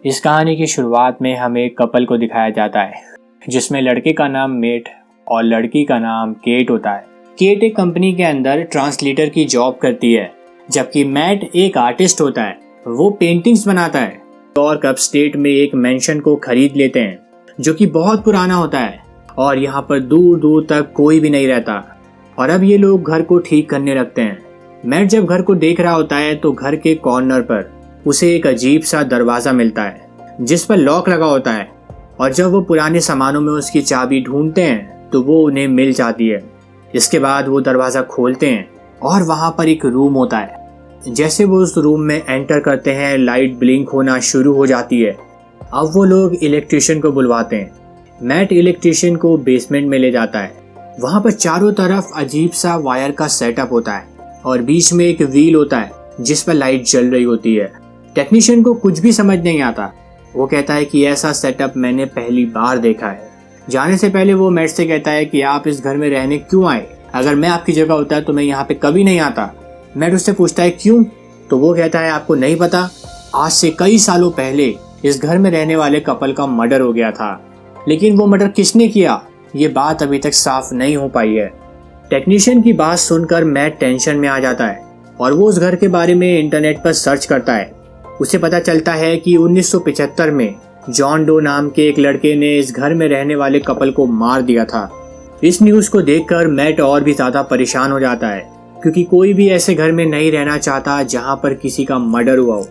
इस कहानी की शुरुआत में हमें एक कपल को दिखाया जाता है जिसमें लड़के का नाम मेट और लड़की का नाम केट होता है। केट एक कंपनी के अंदर ट्रांसलेटर की जॉब करती है, जबकि मैट एक आर्टिस्ट होता है। वो पेंटिंग्स बनाता है। और कप स्टेट में एक मेंशन को खरीद लेते हैं जो कि बहुत पुराना होता है और यहाँ पर दूर दूर तक कोई भी नहीं रहता। और अब ये लोग घर को ठीक करने लगते हैं। मैट जब घर को देख रहा होता है तो घर के कॉर्नर पर उसे एक अजीब सा दरवाजा मिलता है जिस पर लॉक लगा होता है। और जब वो पुराने सामानों में उसकी चाबी ढूंढते हैं तो वो उन्हें मिल जाती है। इसके बाद वो दरवाज़ा खोलते हैं और वहाँ पर एक रूम होता है। जैसे वो उस रूम में एंटर करते हैं, लाइट ब्लिंक होना शुरू हो जाती है। अब वो लोग इलेक्ट्रिशियन को बुलवाते हैं। मैट इलेक्ट्रिशियन को बेसमेंट में ले जाता है। वहाँ पर चारों तरफ अजीब सा वायर का सेटअप होता है और बीच में एक व्हील होता है जिस पर लाइट जल रही होती है। टेक्नीशियन को कुछ भी समझ नहीं आता। वो कहता है कि ऐसा सेटअप मैंने पहली बार देखा है। जाने से पहले वो मैट से कहता है कि आप इस घर में रहने क्यों आए? अगर मैं आपकी जगह होता तो मैं यहाँ पे कभी नहीं आता। मैट उससे पूछता है क्यों? तो वो कहता है आपको नहीं पता, आज से कई सालों पहले इस घर में रहने वाले कपल का मर्डर हो गया था, लेकिन वो मर्डर किसने किया ये बात अभी तक साफ नहीं हो पाई है। टेक्नीशियन की बात सुनकर मैट टेंशन में आ जाता है और वो उस घर के बारे में इंटरनेट पर सर्च करता है। उसे पता चलता है कि 1975 में जॉन डो नाम के एक लड़के ने इस घर में रहने वाले कपल को मार दिया था। इस न्यूज़ को देखकर मैट और भी ज़्यादा परेशान हो जाता है, क्योंकि कोई भी ऐसे घर में नहीं रहना चाहता जहां पर किसी का मर्डर हुआ हो।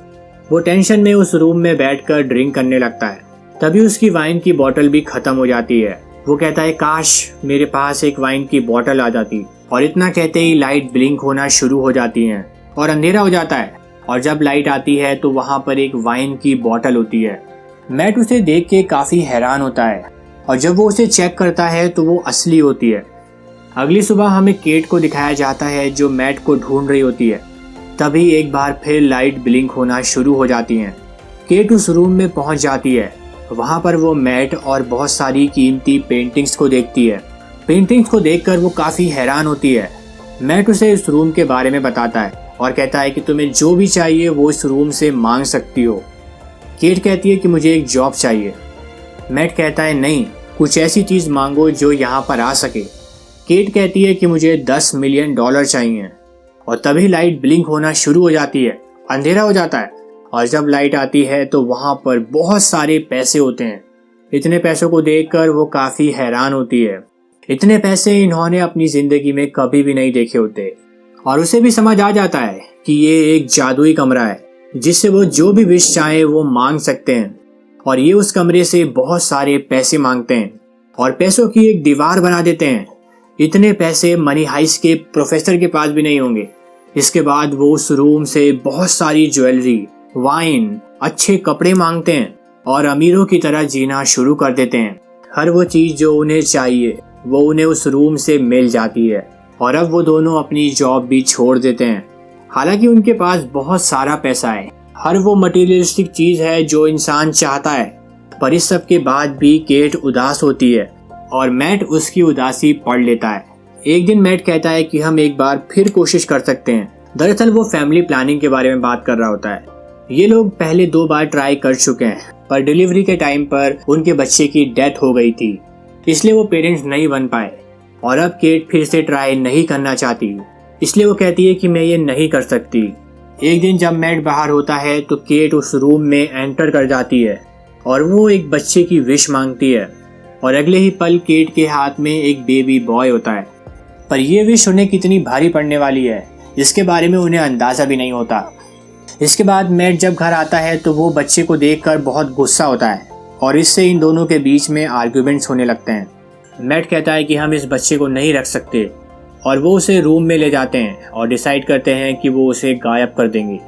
वो टेंशन में उस रूम में बैठकर ड्रिंक करने लगता है। तभी उसकी वाइन की बोतल भी खत्म हो जाती है। वो कहता है काश मेरे पास एक वाइन की बोतल आ जाती। और इतना कहते ही लाइट ब्लिंक होना शुरू हो जाती है और अंधेरा हो जाता है। और जब लाइट आती है तो वहां पर एक वाइन की बोतल होती है। मैट उसे देख के काफी हैरान होता है और जब वो उसे चेक करता है तो वो असली होती है। अगली सुबह हमें केट को दिखाया जाता है जो मैट को ढूंढ रही होती है। तभी एक बार फिर लाइट ब्लिंक होना शुरू हो जाती है। केट उस रूम में पहुंच जाती है। वहां पर वो मैट और बहुत सारी कीमती पेंटिंग्स को देखती है। पेंटिंग्स को देखकर वो काफी हैरान होती है। मैट उसे इस रूम के बारे में बताता है और कहता है कि तुम्हें जो भी चाहिए वो इस रूम से मांग सकती हो। केट कहती है कि मुझे एक जॉब चाहिए। मैट कहता है नहीं, कुछ ऐसी चीज़ मांगो जो यहाँ पर आ सके। केट कहती है कि मुझे $10 मिलियन चाहिए। और तभी लाइट ब्लिंक होना शुरू हो जाती है, अंधेरा हो जाता है। और जब लाइट आती है तो वहाँ पर बहुत सारे पैसे होते हैं। इतने पैसों को देखकर वो काफ़ी हैरान होती है। इतने पैसे इन्होंने अपनी ज़िंदगी में कभी भी नहीं देखे होते। और उसे भी समझ आ जाता है कि ये एक जादुई कमरा है जिससे वो जो भी विश चाहे वो मांग सकते हैं। और ये उस कमरे से बहुत सारे पैसे मांगते हैं और पैसों की एक दीवार बना देते हैं। इतने पैसे मनी हाइस्ट के प्रोफेसर के पास भी नहीं होंगे। इसके बाद वो उस रूम से बहुत सारी ज्वेलरी, वाइन, अच्छे कपड़े मांगते हैं और अमीरों की तरह जीना शुरू कर देते हैं। हर वो चीज़ जो उन्हें चाहिए वो उन्हें उस रूम से मिल जाती है। और अब वो दोनों अपनी जॉब भी छोड़ देते हैं। हालांकि उनके पास बहुत सारा पैसा है, हर वो मटेरियलिस्टिक चीज़ है जो इंसान चाहता है। पर इस सब के बाद भी केट उदास होती है और मैट उसकी उदासी पढ़ लेता है। एक दिन मैट कहता है कि हम एक बार फिर कोशिश कर सकते हैं। दरअसल वो फैमिली प्लानिंग के बारे में बात कर रहा होता है। ये लोग पहले 2 बार ट्राई कर चुके हैं, पर डिलीवरी के टाइम पर उनके बच्चे की डेथ हो गई थी, इसलिए वो पेरेंट्स नहीं बन पाए। और अब केट फिर से ट्राई नहीं करना चाहती, इसलिए वो कहती है कि मैं ये नहीं कर सकती। एक दिन जब मैट बाहर होता है तो केट उस रूम में एंटर कर जाती है और वो एक बच्चे की विश मांगती है। और अगले ही पल केट के हाथ में एक बेबी बॉय होता है। पर यह विश उन्हें कितनी भारी पड़ने वाली है इसके बारे में उन्हें अंदाज़ा भी नहीं होता। इसके बाद मैट जब घर आता है तो वो बच्चे को देखकर बहुत गुस्सा होता है और इससे इन दोनों के बीच में आर्ग्यूमेंट्स होने लगते हैं। मैट कहता है कि हम इस बच्चे को नहीं रख सकते और वो उसे रूम में ले जाते हैं और डिसाइड करते हैं कि वो उसे गायब कर देंगे।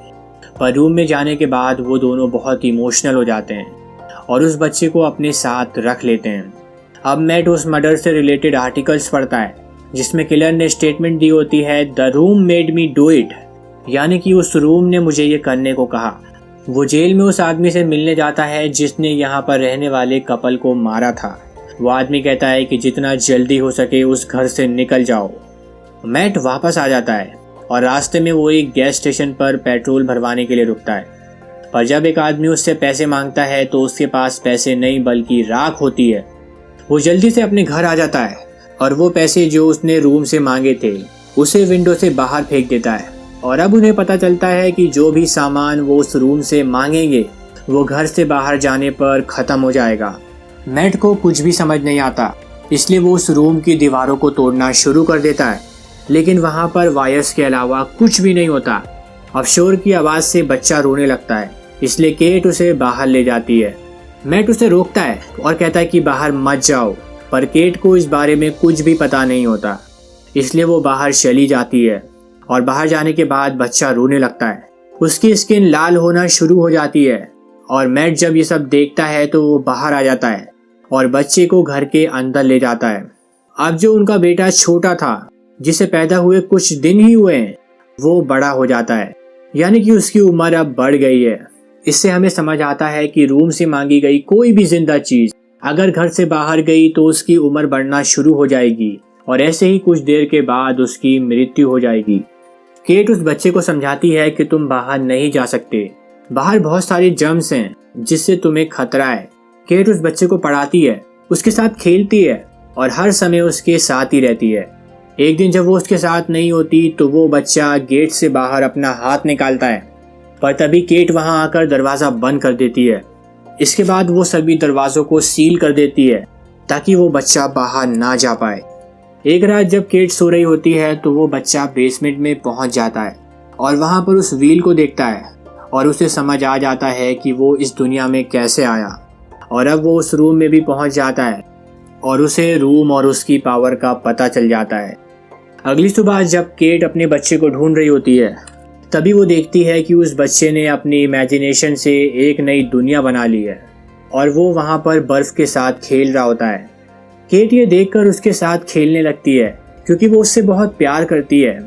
पर रूम में जाने के बाद वो दोनों बहुत इमोशनल हो जाते हैं और उस बच्चे को अपने साथ रख लेते हैं। अब मैट उस मर्डर से रिलेटेड आर्टिकल्स पढ़ता है जिसमें किलर ने स्टेटमेंट दी होती है the room made me do it, यानी कि उस रूम ने मुझे ये करने को कहा। वो जेल में उस आदमी से मिलने जाता है जिसने यहाँ पर रहने वाले कपल को मारा था। वो आदमी कहता है कि जितना जल्दी हो सके उस घर से निकल जाओ। मैट वापस आ जाता है और रास्ते में वो एक गैस स्टेशन पर पेट्रोल भरवाने के लिए रुकता है। पर जब एक आदमी उससे पैसे मांगता है तो उसके पास पैसे नहीं बल्कि राख होती है। वो जल्दी से अपने घर आ जाता है और वो पैसे जो उसने रूम से मांगे थे उसे विंडो से बाहर फेंक देता है। और अब उन्हें पता चलता है कि जो भी सामान वो उस रूम से मांगेंगे वो घर से बाहर जाने पर ख़त्म हो जाएगा। मैट को कुछ भी समझ नहीं आता, इसलिए वो उस रूम की दीवारों को तोड़ना शुरू कर देता है, लेकिन वहाँ पर वायर्स के अलावा कुछ भी नहीं होता। अब शोर की आवाज़ से बच्चा रोने लगता है, इसलिए केट उसे बाहर ले जाती है। मैट उसे रोकता है और कहता है कि बाहर मत जाओ, पर केट को इस बारे में कुछ भी पता नहीं होता, इसलिए वो बाहर चली जाती है। और बाहर जाने के बाद बच्चा रोने लगता है, उसकी स्किन लाल होना शुरू हो जाती है। और मैट जब ये सब देखता है तो वो बाहर आ जाता है और बच्चे को घर के अंदर ले जाता है। अब जो उनका बेटा छोटा था, जिसे पैदा हुए कुछ दिन ही हुए हैं, वो बड़ा हो जाता है, यानी कि उसकी उम्र अब बढ़ गई है। इससे हमें समझ आता है कि रूम से मांगी गई कोई भी जिंदा चीज अगर घर से बाहर गई तो उसकी उम्र बढ़ना शुरू हो जाएगी और ऐसे ही कुछ देर के बाद उसकी मृत्यु हो जाएगी। केट उस बच्चे को समझाती है कि तुम बाहर नहीं जा सकते, बाहर बहुत सारे जर्म्स हैं जिससे तुम्हें खतरा है। केट उस बच्चे को पढ़ाती है, उसके साथ खेलती है और हर समय उसके साथ ही रहती है। एक दिन जब वो उसके साथ नहीं होती तो वो बच्चा गेट से बाहर अपना हाथ निकालता है, पर तभी केट वहां आकर दरवाज़ा बंद कर देती है। इसके बाद वो सभी दरवाज़ों को सील कर देती है ताकि वो बच्चा बाहर ना जा पाए। एक रात जब केट सो रही होती है तो वो बच्चा बेसमेंट में पहुंच जाता है और वहां पर उस व्हील को देखता है और उसे समझ आ जाता है कि वो इस दुनिया में कैसे आया। और अब वो उस रूम में भी पहुंच जाता है और उसे रूम और उसकी पावर का पता चल जाता है। अगली सुबह जब केट अपने बच्चे को ढूंढ रही होती है तभी वो देखती है कि उस बच्चे ने अपनी इमेजिनेशन से एक नई दुनिया बना ली है और वो वहाँ पर बर्फ के साथ खेल रहा होता है। केट ये देखकर उसके साथ खेलने लगती है क्योंकि वो उससे बहुत प्यार करती है,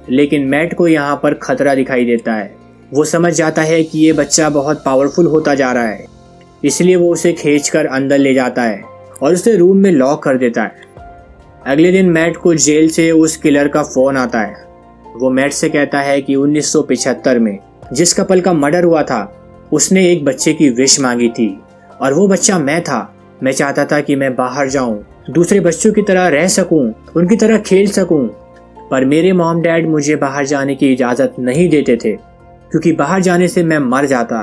लेकिन मैट को यहाँ पर खतरा दिखाई देता है। वो समझ जाता है कि ये बच्चा बहुत पावरफुल होता जा रहा है, इसलिए वो उसे खींचकर अंदर ले जाता है और उसे रूम में लॉक कर देता है। अगले दिन मैट को जेल से उस किलर का फ़ोन आता है। वो मैट से कहता है कि 1975 में जिस कपल का मर्डर हुआ था उसने एक बच्चे की विश मांगी थी और वो बच्चा मैं था। मैं चाहता था कि मैं बाहर जाऊं, दूसरे बच्चों की तरह रह सकूं, उनकी तरह खेल सकूं, पर मेरे मॉम डैड मुझे बाहर जाने की इजाज़त नहीं देते थे क्योंकि बाहर जाने से मैं मर जाता।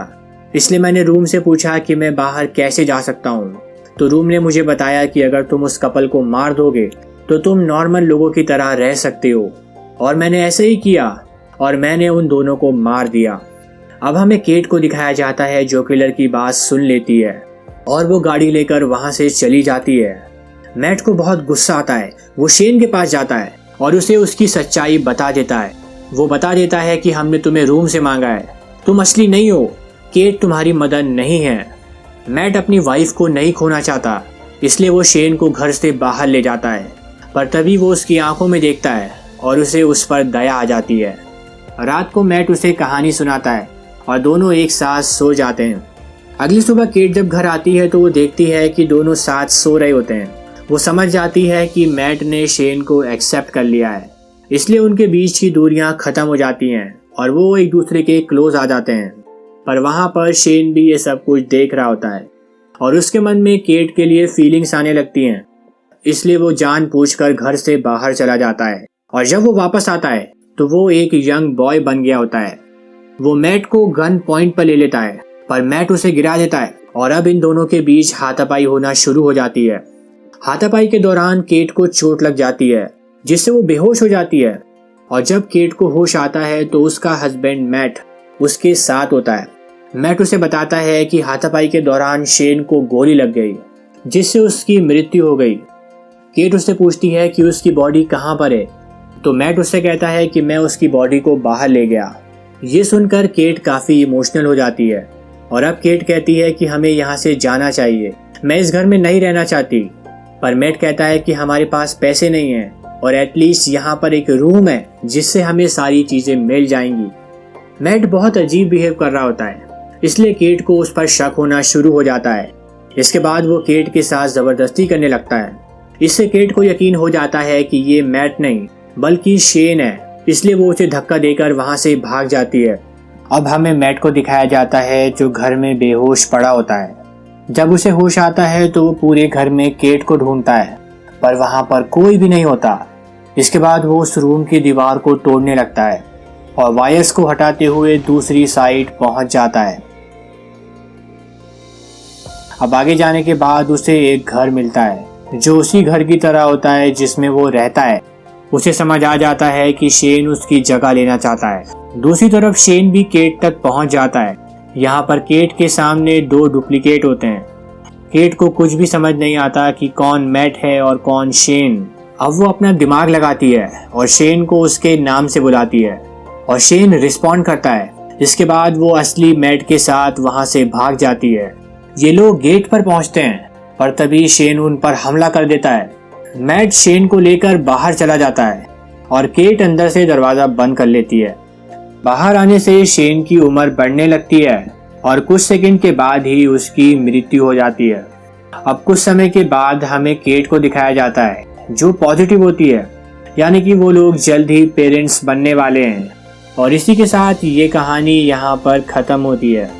इसलिए मैंने रूम से पूछा कि मैं बाहर कैसे जा सकता हूँ, तो रूम ने मुझे बताया कि अगर तुम उस कपल को मार दोगे तो तुम नॉर्मल लोगों की तरह रह सकते हो। और मैंने ऐसे ही किया और मैंने उन दोनों को मार दिया। अब हमें केट को दिखाया जाता है जो किलर की बात सुन लेती है और वो गाड़ी लेकर वहाँ से चली जाती है। मैट को बहुत गुस्सा आता है। वो शेन के पास जाता है और उसे उसकी सच्चाई बता देता है। वो बता देता है कि हमने तुम्हें रूम से मांगा है, तुम असली नहीं हो, केट तुम्हारी मदर नहीं है। मैट अपनी वाइफ को नहीं खोना चाहता, इसलिए वो शेन को घर से बाहर ले जाता है, पर तभी वो उसकी आंखों में देखता है और उसे उस पर दया आ जाती है। रात को मैट उसे कहानी सुनाता है और दोनों एक साथ सो जाते हैं। अगली सुबह केट जब घर आती है तो वो देखती है कि दोनों साथ सो रहे होते हैं। वो समझ जाती है कि मैट ने शेन को एक्सेप्ट कर लिया है, इसलिए उनके बीच की दूरियां खत्म हो जाती हैं और वो एक दूसरे के क्लोज आ जाते हैं। पर वहाँ पर शेन भी ये सब कुछ देख रहा होता है और उसके मन में केट के लिए फीलिंग्स आने लगती हैं, इसलिए वो जानबूझकर घर से बाहर चला जाता है। और जब वो वापस आता है तो वो एक यंग बॉय बन गया होता है। वो मैट को गन पॉइंट पर ले लेता है, पर मैट उसे गिरा देता है और अब इन दोनों के बीच हाथापाई होना शुरू हो जाती है। हाथापाई के दौरान केट को चोट लग जाती है जिससे वो बेहोश हो जाती है और जब केट को होश आता है तो उसका हस्बैंड मैट उसके साथ होता है। मैट उसे बताता है कि हाथापाई के दौरान शेन को गोली लग गई जिससे उसकी मृत्यु हो गई। केट उससे पूछती है कि उसकी बॉडी कहाँ पर है, तो मैट उससे कहता है कि मैं उसकी बॉडी को बाहर ले गया। ये सुनकर केट काफ़ी इमोशनल हो जाती है और अब केट कहती है कि हमें यहाँ से जाना चाहिए, मैं इस घर में नहीं रहना चाहती। पर मैट कहता है कि हमारे पास पैसे नहीं हैं और एटलीस्ट यहाँ पर एक रूम है जिससे हमें सारी चीज़ें मिल जाएंगी। मैट बहुत अजीब बिहेव कर रहा होता है, इसलिए केट को उस पर शक होना शुरू हो जाता है। इसके बाद वो केट के साथ ज़बरदस्ती करने लगता है। इससे केट को यकीन हो जाता है कि ये मैट नहीं बल्कि शेन है, इसलिए वो उसे धक्का देकर वहाँ से भाग जाती है अब हमें मैट को दिखाया जाता है जो घर में बेहोश पड़ा होता है। जब उसे होश आता है तो वो पूरे घर में केट को ढूंढता है, पर वहां पर कोई भी नहीं होता। इसके बाद वो उस रूम की दीवार को तोड़ने लगता है और वायर्स को हटाते हुए दूसरी साइड पहुंच जाता है। अब आगे जाने के बाद उसे एक घर मिलता है जो उसी घर की तरह होता है जिसमें वो रहता है। उसे समझ आ जाता है कि शेन उसकी जगह लेना चाहता है। दूसरी तरफ शेन भी केट तक पहुंच जाता है। यहाँ पर केट के सामने 2 डुप्लीकेट होते हैं। केट को कुछ भी समझ नहीं आता कि कौन मैट है और कौन शेन। अब वो अपना दिमाग लगाती है और शेन को उसके नाम से बुलाती है और शेन रिस्पॉन्ड करता है। इसके बाद वो असली मैट के साथ वहां से भाग जाती है। ये लोग गेट पर पहुंचते हैं, पर तभी शेन उन पर हमला कर देता है। मैट शेन को लेकर बाहर चला जाता है और केट अंदर से दरवाजा बंद कर लेती है। बाहर आने से शेन की उम्र बढ़ने लगती है और कुछ सेकंड के बाद ही उसकी मृत्यु हो जाती है। अब कुछ समय के बाद हमें केट को दिखाया जाता है जो पॉजिटिव होती है, यानी कि वो लोग जल्द ही पेरेंट्स बनने वाले हैं। और इसी के साथ ये कहानी यहाँ पर खत्म होती है।